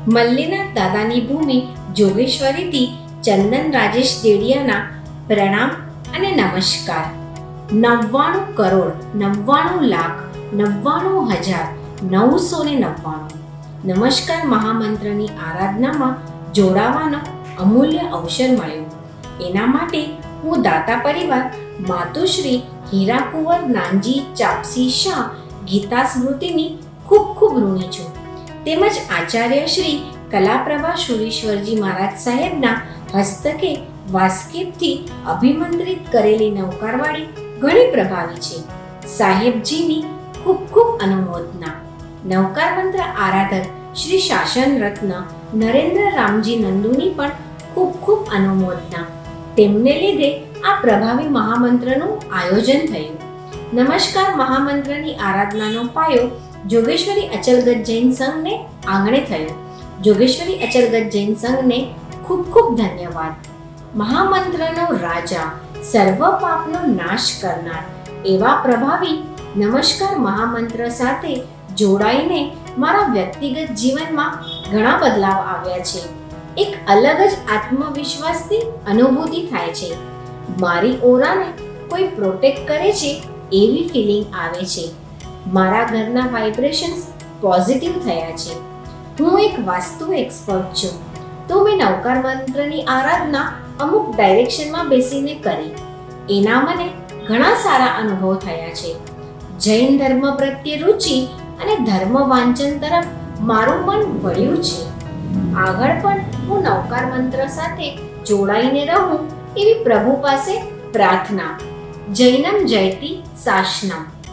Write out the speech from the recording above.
મલ્લીનાથ દાદાની ભૂમિ જોગેશ્વરીથી ચંદન રાજેશ દેડિયાના પ્રણામ અને નમસ્કાર. 99 કરોડ 99 લાખ 99,999. નમસ્કાર મહામંત્રની આરાધનામાં જોડાવાનો અમૂલ્ય અવસર મળ્યો. એના માટે હું દાતા પરિવાર માતુશ્રી હીરાકુંવર નાનજી ચાપસી શાહ ગીતા સ્મૃતિની ખૂબ ખૂબ ઋણી છું. તેમજ આચાર્ય શ્રી કલાપ્રભા સુરેશ્વરજી મહારાજ સાહેબના હસ્તકે વાસ્કેપથી અભિમંત્રિત કરેલી નવકારવાળી ઘણી પ્રભાવી છે. સાહેબજીની ખૂબ ખૂબ અનુમોદના. નવકાર મંત્ર આરાધક શ્રી શાસન રત્ન નરેન્દ્ર રામજી નંદુની પણ ખૂબ ખૂબ અનુમોદના. તેમને લીધે આ પ્રભાવી મહામંત્રનું આયોજન થયું. નમસ્કાર મહામંત્રની આરાધનાનો પાયો જોગેશ્વરી અચલગત જૈન સંઘને આંગણે થયો. જોગેશ્વરી અચલગત જૈન સંઘને ખૂબ ખૂબ ધન્યવાદ. મહામંત્રનો રાજા, સર્વ પાપનો નાશ કરનાર એવા પ્રભાવી નમસ્કાર મહામંત્ર સાથે જોડાઈને મારા વ્યક્તિગત જીવનમાં ઘણા બદલાવ આવ્યા છે. એક અલગ જ આત્મવિશ્વાસની અનુભૂતિ થાય છે. મારી ઓરાને કોઈ પ્રોટેક્ટ કરે છે એવી ફિલિંગ આવે છે. મારા ઘરના વાઇબ્રેશન્સ પોઝિટિવ થયા છે. હું એક વાસ્તુ એક્સપર્ટ છું, તો મેં નવકાર મંત્રની આરાધના અમુક ડાયરેક્શનમાં બેસીને કરી. એના મને ઘણા સારા અનુભવ થયા છે. જૈન ધર્મ પ્રત્યે રુચિ અને ધર્મ વાંચન તરફ મારું મન વળ્યું છે. આગળ પણ હું નવકાર મંત્ર સાથે જોડાઈને રહું એવી પ્રભુ પાસે પ્રાર્થના. જૈનમ જયતિ શાસનમ.